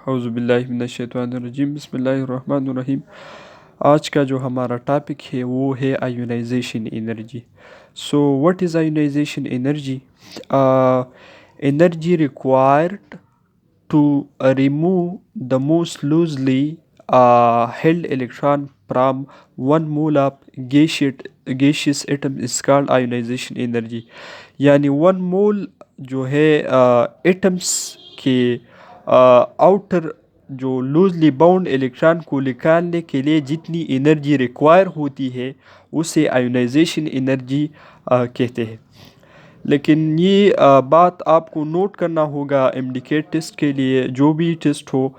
औज़ुबिल्लाहिमिनश्शैतानिर्रजीम बिस्मिल्लाहिर्रहमानिर्रहीम। आज का जो हमारा टॉपिक है वो है ionisation energy. So what is ionisation energy? Energy required to remove the most loosely held electron from one mole of gaseous atom is called ionization energy। यानी वन मोल जो है एटम्स के आउटर जो loosely bound electron को निकालने के लिए जितनी एनर्जी रिक्वायर होती है उसे आयोनाइजेशन एनर्जी कहते हैं। लेकिन ये बात आपको नोट करना होगा एमडीके टेस्ट के लिए, जो भी टेस्ट हो,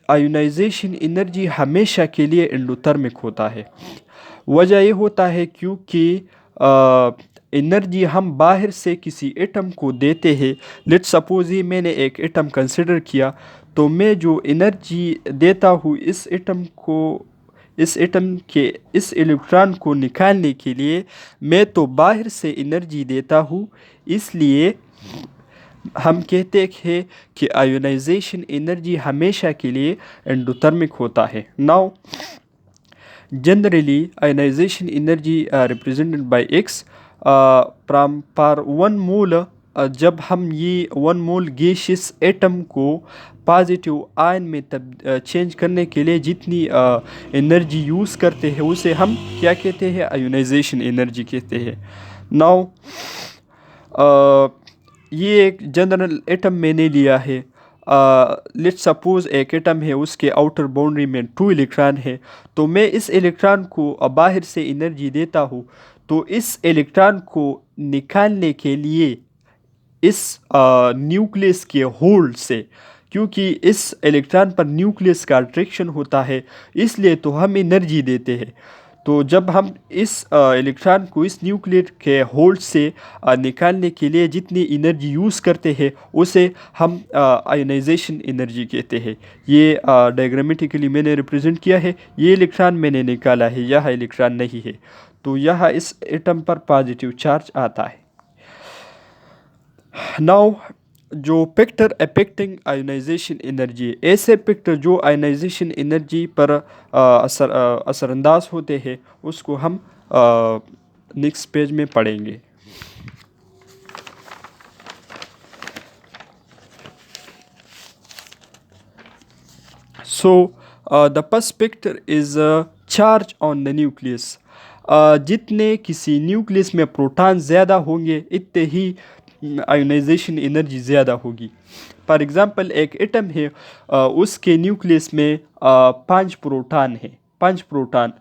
आयोनाइजेशन एनर्जी हमेशा के लिए एंडोथर्मिक होता है। वजह ये होता है क्योंकि एनर्जी हम बाहर से किसी एटम को देते हैं। लेट्स सपोज ही मैंने एक एटम कंसिडर किया, तो मैं जो एनर्जी देता हूँ इस एटम के इस इलेक्ट्रॉन को निकालने के लिए, मैं तो बाहर से एनर्जी देता हूँ। इसलिए हम कहते हैं कि आयोनाइजेशन एनर्जी हमेशा के लिए एंडोथर्मिक होता है। Now generally ionisation energy represented by X per one mole. जब हम ये वन मोल गैसियस एटम को पॉजिटिव आयन में चेंज करने के लिए जितनी एनर्जी यूज़ करते हैं उसे हम क्या कहते हैं? आयोनाइजेशन एनर्जी कहते हैं। नाउ ये एक जनरल एटम मैंने लिया है। लेट्स सपोज एक एटम है, उसके आउटर बाउंड्री में 2 इलेक्ट्रॉन है। तो मैं इस इलेक्ट्रॉन को बाहर से एनर्जी देता हूँ, तो इस इलेक्ट्रॉन को निकालने के लिए इस न्यूक्लियस के होल्ड से, क्योंकि इस इलेक्ट्रॉन पर न्यूक्लियस का अट्रैक्शन होता है, इसलिए तो हम एनर्जी देते हैं। तो जब हम इस इलेक्ट्रॉन को इस न्यूक्लियर के होल्ड से निकालने के लिए जितनी एनर्जी यूज़ करते हैं उसे हम आयोनाइजेशन एनर्जी कहते हैं। ये डायग्रामेटिकली मैंने रिप्रेजेंट किया है। ये इलेक्ट्रॉन मैंने निकाला है, यह इलेक्ट्रॉन नहीं है, तो यह इस एटम पर पॉजिटिव चार्ज आता है। नाउ जो फैक्टर अफेक्टिंग आयोनाइजेशन एनर्जी, ऐसे फैक्टर जो आयोनाइजेशन एनर्जी पर असरअंदाज होते हैं, उसको हम नेक्स्ट पेज में पढ़ेंगे। So the first factor is charge on the nucleus. जितने किसी न्यूक्लियस में प्रोटॉन ज़्यादा होंगे इतने ही आयोनाइजेशन एनर्जी ज़्यादा होगी। फॉर एग्ज़ाम्पल एक एटम है, उसके न्यूक्लियस में 5 प्रोटॉन है, 5 प्रोटॉन,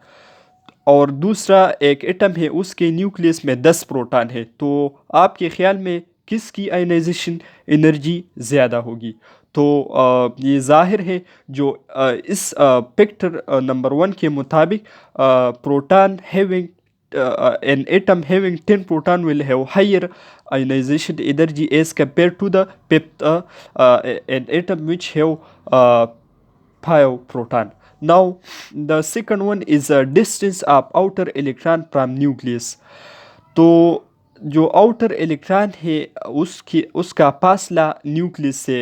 और दूसरा एक एटम है, उसके न्यूक्लियस में 10 प्रोटॉन है। तो आपके ख्याल में किसकी आयोनाइजेशन एनर्जी ज़्यादा होगी? तो ये ज़ाहिर है जो इस फैक्टर नंबर 1 के मुताबिक proton having an atom having 10 proton will have higher ionization energy as compared to an atom which have 5 proton. Now the second one is a distance of outer electron from nucleus। तो जो outer electron है उसका फासला nucleus से,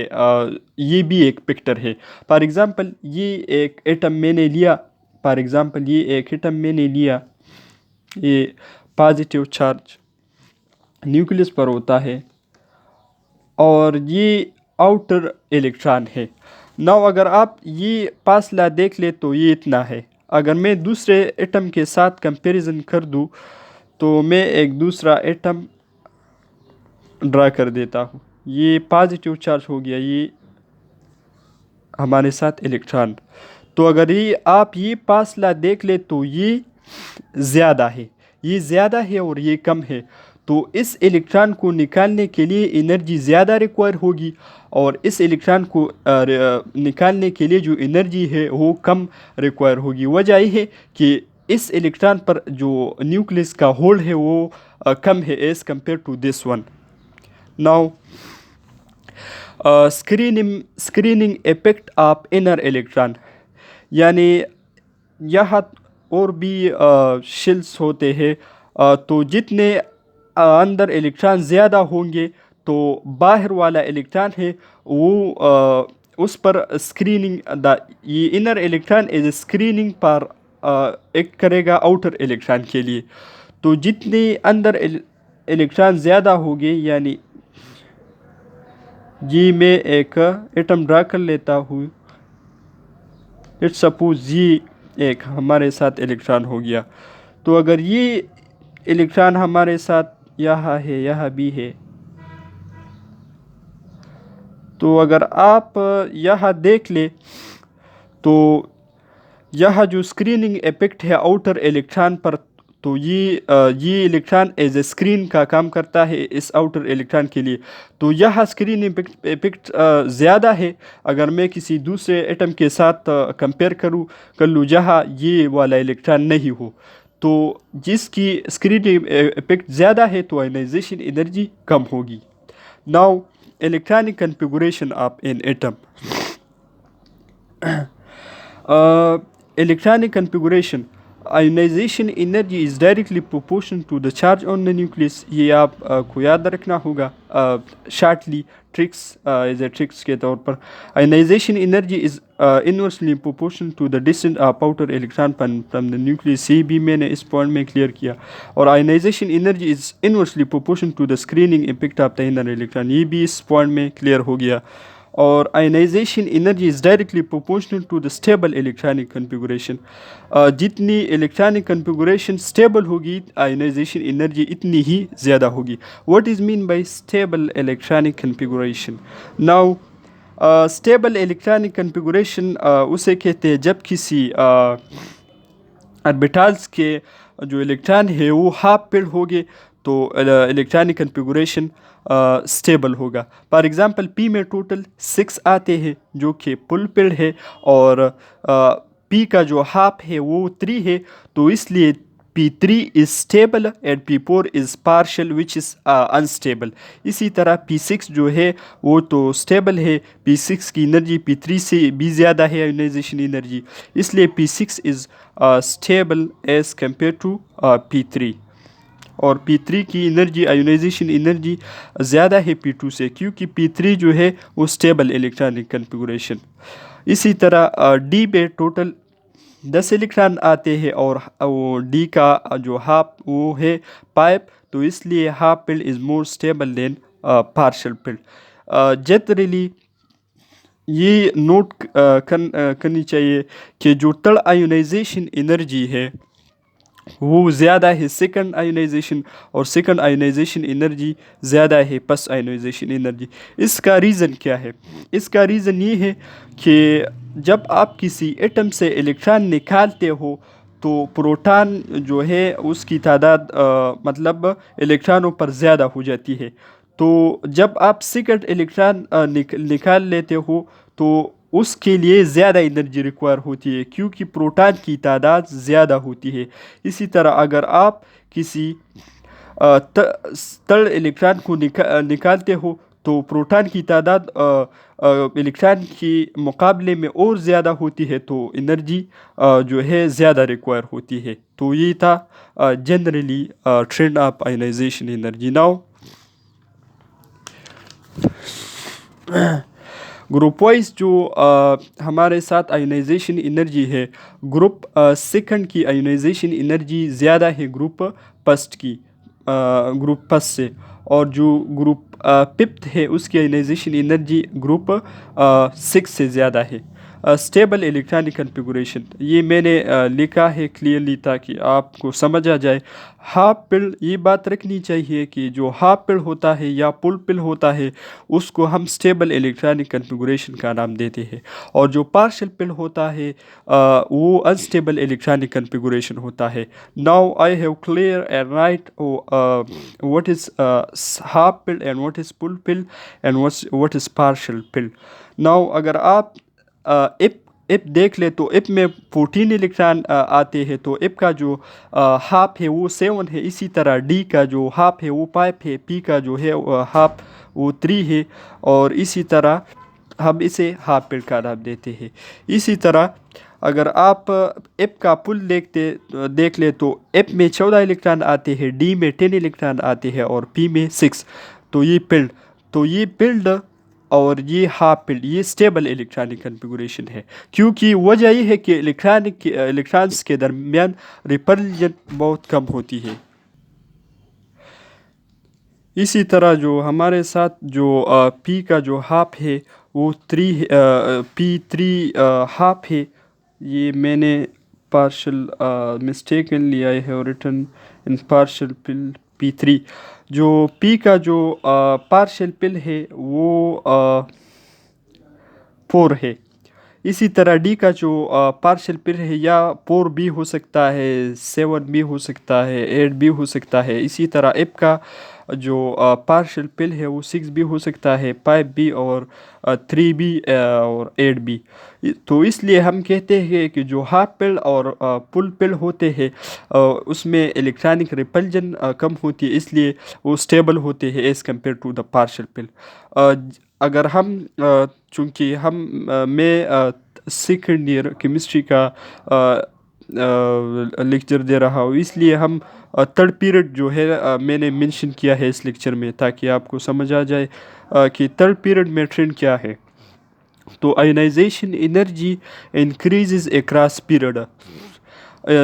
ये भी एक factor है। फॉर एग्ज़ाम्पल ये एक एटम मैंने लिया, ये पॉजिटिव चार्ज न्यूक्लियस पर होता है और ये आउटर इलेक्ट्रॉन है। नाउ अगर आप ये फासला देख ले तो ये इतना है। अगर मैं दूसरे एटम के साथ कंपैरिजन कर दूं तो मैं एक दूसरा एटम ड्रा कर देता हूँ। ये पॉजिटिव चार्ज हो गया, ये हमारे साथ इलेक्ट्रॉन। तो अगर आप ये फासला देख ले तो ये ज़्यादा है, ये ज़्यादा है और ये कम है। तो इस इलेक्ट्रॉन को निकालने के लिए एनर्जी ज़्यादा रिक्वायर होगी, और इस इलेक्ट्रॉन को निकालने के लिए जो एनर्जी है वो कम रिक्वायर होगी। वजह यह है कि इस इलेक्ट्रॉन पर जो न्यूक्लियस का होल्ड है वो कम है as compare to this one. Now screening effect of inner electron, यानी यहाँ और भी शेल्स होते हैं। तो जितने अंदर इलेक्ट्रॉन ज़्यादा होंगे तो बाहर वाला इलेक्ट्रॉन है वो उस पर स्क्रीनिंग द ये इनर इलेक्ट्रॉन इज स्क्रीनिंग पर एक करेगा आउटर इलेक्ट्रॉन के लिए। तो जितने अंदर इलेक्ट्रॉन ज़्यादा होंगे, यानी ये मैं एक एटम ड्रा कर लेता हूँ। लेट्स सपोज ये एक हमारे साथ इलेक्ट्रॉन हो गया। तो अगर ये इलेक्ट्रॉन हमारे साथ यहाँ है, यहाँ भी है, तो अगर आप यहाँ देख ले तो यह जो स्क्रीनिंग इफेक्ट है आउटर इलेक्ट्रॉन पर, तो ये इलेक्ट्रॉन एज ए स्क्रीन का काम करता है इस आउटर इलेक्ट्रॉन के लिए। तो यह स्क्रीन इफेक्ट ज़्यादा है अगर मैं किसी दूसरे एटम के साथ कंपेयर कर लूँ जहाँ ये वाला इलेक्ट्रॉन नहीं हो। तो जिसकी स्क्रीन इफेक्ट ज़्यादा है तो आयनाइजेशन एनर्जी कम होगी। Now electronic configuration of an atom. Electronic configuration, ionization energy is directly proportional to the charge on the nucleus। ये आप को याद रखना होगा shortly tricks as a tricks के तौर पर। ionization energy is inversely proportional to the distance of outer electron from the nucleus। ये भी मैंने इस पॉइंट में क्लियर किया। और ionization energy is inversely proportional to the screening impact of the inner electron। ये भी इस पॉइंट में क्लियर हो गया। और ionisation energy is directly proportional to the stable electronic configuration. जितनी इलेक्ट्रॉनिक कन्फिगुरेशन स्टेबल होगी आयनाइजेशन एनर्जी इतनी ही ज़्यादा होगी। What is mean by stable electronic configuration? Now stable electronic configuration उसे कहते हैं जब किसी ऑर्बिटल्स के जो इलेक्ट्रॉन है वो हाफ पेड होंगे तो इलेक्ट्रॉनिक कन्फिगुरेशन स्टेबल होगा। फॉर एग्ज़ाम्पल पी में टोटल 6 आते हैं जो कि फुल पेड है, और पी का जो हाफ है वो 3 है, तो इसलिए P3 is stable and P4 is partial which is unstable. इसी तरह P6 जो है वो तो स्टेबल है, P6 की एनर्जी P3 से भी ज़्यादा है आयोनाइजेशन एनर्जी, इसलिए P6 is stable as compare to P3। और P3 की एनर्जी आयोनाइजेशन एनर्जी ज़्यादा है P2 से, क्योंकि P3 जो है वो स्टेबल इलेक्ट्रॉनिक कन्फिगुरेशन। इसी तरह D पे टोटल 10 इलेक्ट्रॉन आते हैं और वो D का जो हाफ वो है पाइप, तो इसलिए half pill is more stable then partial pill. Generally ये नोट करनी चाहिए कि जो थर्ड आयोनाइजेशन एनर्जी है वो ज़्यादा है सेकंड आयोनाइजेशन, और सेकंड आयोनाइजेशन एनर्जी ज़्यादा है फर्स्ट आयोनाइजेशन एनर्जी। इसका रीज़न क्या है? इसका रीज़न ये है कि जब आप किसी एटम से इलेक्ट्रॉन निकालते हो तो प्रोटॉन जो है उसकी तादाद मतलब इलेक्ट्रॉनों पर ज़्यादा हो जाती है। तो जब आप सेकंड इलेक्ट्रॉन निकाल लेते हो तो उसके लिए ज़्यादा एनर्जी रिक्वायर होती है क्योंकि प्रोटॉन की तादाद ज़्यादा होती है। इसी तरह अगर आप किसी थर्ड इलेक्ट्रॉन को निकालते हो तो प्रोटॉन की तादाद इलेक्ट्रॉन के मुकाबले में और ज़्यादा होती है, तो एनर्जी जो है ज़्यादा रिक्वायर होती है। तो ये था generally trend of ionisation energy. Now group wise जो हमारे साथ आयोनाइजेशन एनर्जी है, ग्रुप सेकंड की आयोनाइजेशन एनर्जी ज़्यादा है ग्रुप फर्स्ट की, ग्रुप फर्स्ट से, और जो ग्रुप फिफ्थ है उसकी आयोनाइजेशन एनर्जी ग्रुप 6 से ज़्यादा है। स्टेबल इलेक्ट्रॉनिक कन्फिगुरेशन ये मैंने लिखा है क्लियरली ताकि आपको समझ आ जाए। हाफ पिल, ये बात रखनी चाहिए कि जो हाफ पिल होता है या फुल पिल होता है उसको हम स्टेबल इलेक्ट्रॉनिक कन्फिगुरेशन का नाम देते हैं, और जो पार्शियल पिल होता है वो अनस्टेबल इलेक्ट्रॉनिक कन्फिगुरेशन होता है। Now I have clear and right what is half pill and what is full pill and what is partial pill. Now अगर आप इप देख ले तो इप में 14 इलेक्ट्रॉन आते हैं, तो इप का जो हाफ है वो 7 है। इसी तरह डी का जो हाफ है वो 5 है, पी का जो है हाफ वो 3 है, और इसी तरह हम इसे हाफ पिल का नाम देते हैं। इसी तरह अगर आप इप का पुल देख ले तो इप में 14 इलेक्ट्रॉन आते हैं, डी में 10 इलेक्ट्रॉन आते हैं और पी में 6। तो ये पिल तो ये पिल्ड और ये हाफ पिल्ड ये स्टेबल इलेक्ट्रॉनिक कन्फिगुरेशन है, क्योंकि वजह ये है कि इलेक्ट्रॉन्स के दरमियान रिपल्जन बहुत कम होती है। इसी तरह जो हमारे साथ जो पी का जो हाफ है वो P3 हाफ है। ये मैंने पार्शल मिस्टेकन लिया है और रिटर्न इन पार्शल पिल P3। जो पी का जो पार्शल पिल है वो 4 है। इसी तरह डी का जो पार्शियल पिल है या 4 भी हो सकता है, 7 भी हो सकता है, 8 भी हो सकता है। इसी तरह एफ का जो पार्शियल पिल है वो 6 भी हो सकता है, 5 भी और 3 भी और 8 भी। तो इसलिए हम कहते हैं कि जो हाफ पिल और फुल पिल होते हैं उसमें इलेक्ट्रॉनिक रिपल्जन कम होती है, इसलिए वो स्टेबल होते हैं as compare to the partial pill. अगर हम चूँकि मैं सेकंड ईयर केमिस्ट्री का लेक्चर दे रहा हूँ, इसलिए हम थर्ड पीरियड जो है मैंने मेंशन किया है इस लेक्चर में, ताकि आपको समझ आ जाए कि थर्ड पीरियड में ट्रेंड क्या है। तो ionisation energy increases across period.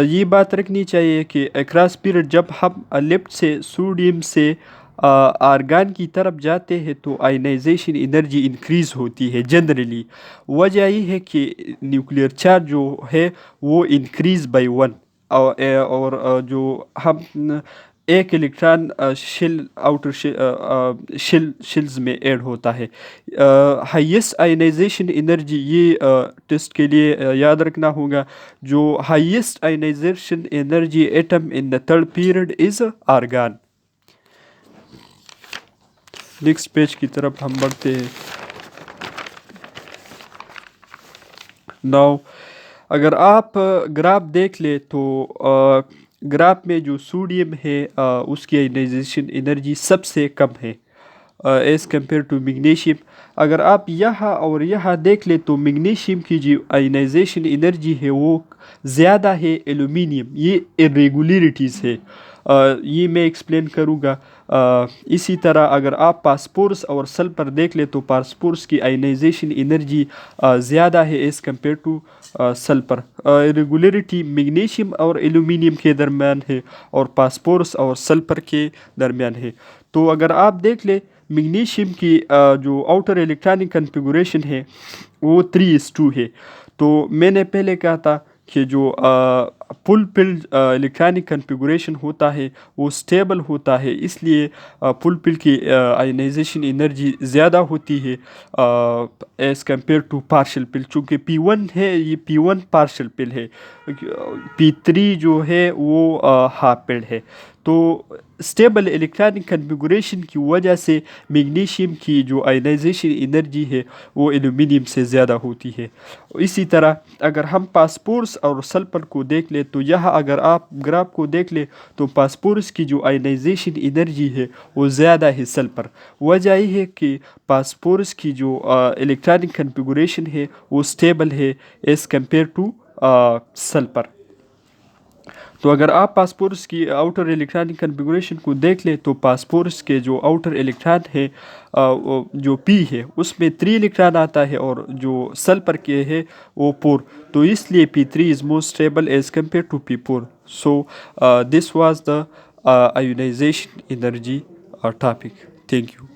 ये बात रखनी चाहिए कि अक्रॉस पीरियड जब हम लेफ्ट से सोडियम से आर्गान की तरफ जाते हैं तो आयनाइजेशन एनर्जी इंक्रीज़ होती है जनरली। वजह ये है कि न्यूक्लियर चार्ज जो है वो इंक्रीज़ बाय 1 और जो हम एक इलेक्ट्रॉन शेल आउटर शेल्स में ऐड होता है। हाईएस्ट आयनाइजेशन एनर्जी ये टेस्ट के लिए याद रखना होगा। जो highest ionisation energy atom in the third period is argon. Next page की तरफ हम बढ़ते हैं। नाउ अगर आप ग्राफ देख ले तो ग्राफ में जो सोडियम है उसकी आयनाइजेशन एनर्जी सबसे कम है एज़ कम्पेयर टू मैग्नीशियम। अगर आप यहाँ और यहाँ देख ले तो मैग्नीशियम की जो आयनाइजेशन एनर्जी है वो ज़्यादा है एल्यूमिनियम। ये इरेगुलरिटीज़ है, ये मैं एक्सप्लेन करूँगा। इसी तरह अगर आप फास्फोरस और सल्फर देख ले तो फास्फोरस की आयनाइजेशन एनर्जी ज़्यादा है as compare two sulphur. Irregularity magnesium और एल्यूमिनियम के दरमियान है और फास्फोरस और सल्फर के दरमियान है। तो अगर आप देख ले मैग्नीशियम की जो आउटर इलेक्ट्रॉनिक कन्फिगुरेशन है वो 3:2 है। तो मैंने पहले कहा था कि जो फुल पिल इलेक्ट्रॉनिक कन्फिगुरेशन होता है वो स्टेबल होता है, इसलिए फुल पिल की आयनाइजेशन एनर्जी ज़्यादा होती है एज़ कम्पेयर टू पार्शियल पिल। चूँकि P1 है ये P1 पार्शियल पिल है, P3 जो है वो हाफ पिल है। तो स्टेबल इलेक्ट्रॉनिक कन्फिगुरेशन की वजह से मैग्नीशियम की जो आयनाइजेशन एनर्जी है वो एल्यूमिनियम से ज़्यादा होती है। इसी तरह अगर हम फास्फोरस और सल्फर को देख ले तो यहाँ अगर आप ग्राफ को देख ले तो फास्फोरस की जो आयनाइजेशन एनर्जी है वो ज़्यादा है सल्फर। वजह यह है कि फास्फोरस की जो इलेक्ट्रॉनिक कन्फिगुरेशन है वो स्टेबल है एज़ कम्पेयर टू सल्फर। तो अगर आप फास्फोरस की आउटर इलेक्ट्रॉनिक कन्फिगुरेशन को देख ले तो फास्फोरस के जो आउटर इलेक्ट्रॉन है जो P है उसमें 3 इलेक्ट्रॉन आता है और जो सल्फर के है वो 4। तो इसलिए P3 is more stable as compare to P4। So this was the ionisation energy topic. Thank you.